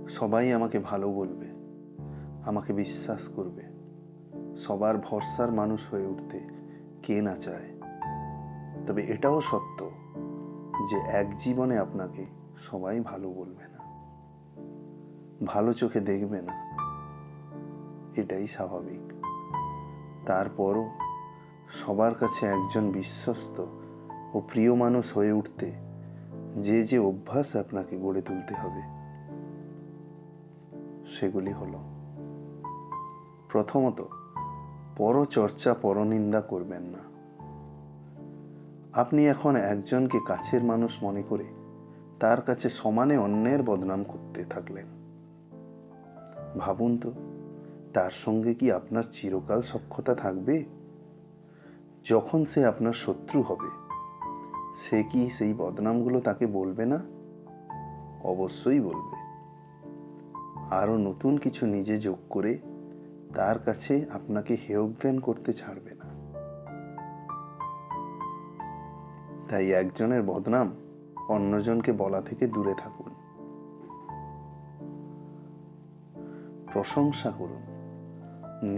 সবাই আমাকে ভালো বলবে, আমাকে বিশ্বাস করবে। সবার ভরসার মানুষ হয়ে উঠতে কে না চায়। তবে এটাও সত্য যে এক জীবনে আপনাকে সবাই ভালো বলবে না, ভালো চোখে দেখবে না। এটাই স্বাভাবিক। তারপরও সবার কাছে একজন বিশ্বস্ত ও প্রিয় মানুষ হয়ে উঠতে যে অভ্যাস আপনাকে গড়ে তুলতে হবে সেগুলি হলো: প্রথমত, পরচর্চা পরনিন্দা করবেন না। আপনি এখন একজনকে কাছের মানুষ মনে করে তার কাছে সমানে অন্যের বদনাম করতে থাকলেন। ভাবুন তো, তার সঙ্গে কি আপনার চিরকাল সখ্যতা থাকবে? যখন সে আপনার শত্রু হবে, সে কি সেই বদনামগুলো তাকে বলবে না? অবশ্যই বলবে। আরও নতুন কিছু নিজে যোগ করে তার কাছে আপনাকে হেয়জ্ঞান করতে ছাড়বে না। তাই একজনের বদনাম অন্যজনকে বলা থেকে দূরে থাকুন। প্রশংসা করুন।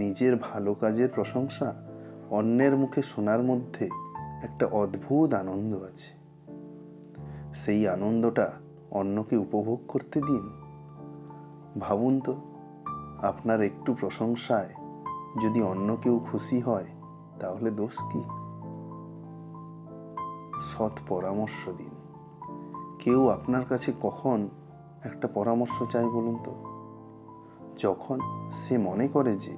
নিজের ভালো কাজের প্রশংসা অন্যের মুখে শোনার মধ্যে একটা অদ্ভুত আনন্দ আছে। সেই আনন্দটা অন্যকে উপভোগ করতে দিন। ভাবুন তো, আপনার একটু প্রশংসায় যদি অন্য কেউ খুশি হয়, তাহলে দোষ কি? সৎ পরামর্শ দিন। কেউ আপনার কাছে কখন একটা পরামর্শ চায় বলুন তো? যখন সে মনে করে যে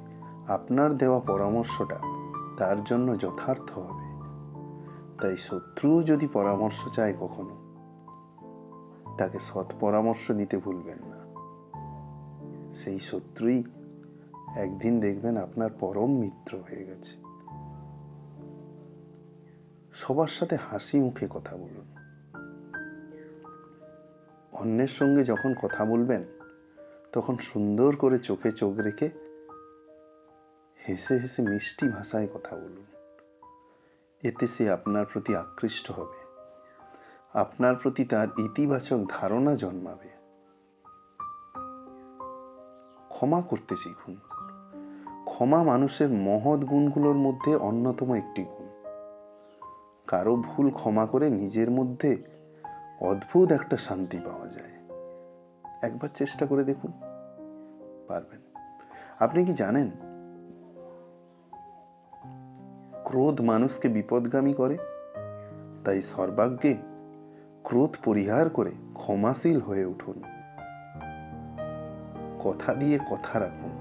আপনার দেওয়া পরামর্শটা তার জন্য যথার্থ হবে। তাই শত্রুও যদি পরামর্শ চায় কখনো, তাকে সৎ পরামর্শ দিতে ভুলবেন না। সেই শত্রুই একদিন দেখবেন আপনার পরম মিত্র হয়ে গেছে। সবার সাথে হাসি মুখে কথা বলুন। অন্যের সঙ্গে যখন কথা বলবেন, তখন সুন্দর করে চোখে চোখ রেখে হেসে হেসে মিষ্টি ভাষায় কথা বলুন। এতে সে আপনার প্রতি আকৃষ্ট হবে, আপনার প্রতি তার ইতিবাচক ধারণা জন্মাবে। ক্ষমা করতে শিখুন। ক্ষমা মানুষের মহৎ গুণগুলোর মধ্যে অন্যতম একটি গুণ। কারো ভুল ক্ষমা করে নিজের মধ্যে অদ্ভুত একটা শান্তি পাওয়া যায়। একবার চেষ্টা করে দেখুন, পারবেন। আপনি কি জানেন, ক্রোধ মানুষকে বিপদগামী করে? তাই সর্বাগ্যে ক্রোধ পরিহার করে ক্ষমাশীল হয়ে উঠুন। কথা দিয়ে কথা রাখুন।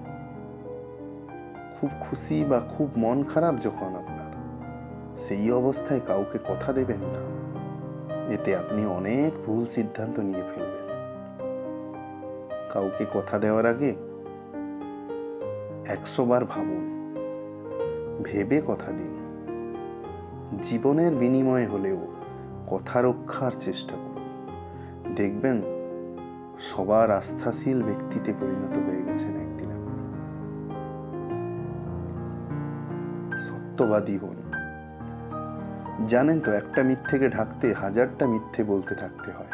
খুব খুশি বা খুব মন খারাপ যখন আপনার, সেই অবস্থায় কাউকে কথা দেবেন না। এতে আপনি অনেক ভুল সিদ্ধান্ত নিয়ে ফেলবেন। কাউকে কথা দেওয়ার আগে 100 বার ভাবুন, ভেবে কথা দিন। জীবনের বিনিময়ে হলেও কথা রক্ষার চেষ্টা করুন। দেখবেন সবার আস্থাশীল ব্যক্তিতে পরিণত হয়ে গেছেন একদিন আপনি। সত্যবাদী হন। জানেন তো, একটা মিথ্যেকে ঢাকতে 1000টা মিথ্যে বলতে থাকতে হয়।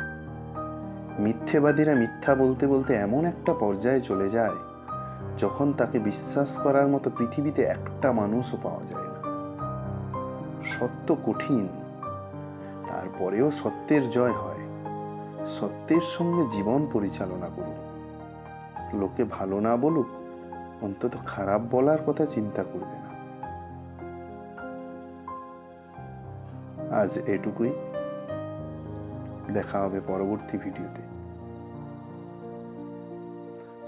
মিথ্যেবাদীরা মিথ্যা বলতে বলতে এমন একটা পর্যায়ে চলে যায় যখন তাকে বিশ্বাস করার মতো পৃথিবীতে একটা মানুষও পাওয়া যায় না। সত্য কঠিন, তারপরেও সত্যের জয় হয়। সত্যের সঙ্গে জীবন পরিচালনা করুন। লোকে ভালো না বলুক, অন্তত খারাপ বলার কথা চিন্তা করবে না। আজ এটুকুই। দেখা হবে পরবর্তী ভিডিওতে।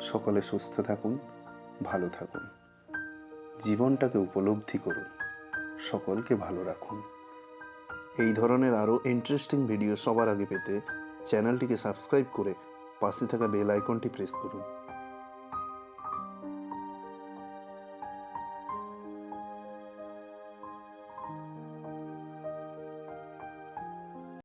সকলে সুস্থ থাকুন, ভালো থাকুন, জীবনটাকে উপলব্ধি করুন, সকলকে ভালো রাখুন। এই ধরনের আরও ইন্টারেস্টিং ভিডিও সবার আগে পেতে চ্যানেলটিকে সাবস্ক্রাইব করে পাশে থাকা বেল আইকনটি প্রেস করুন।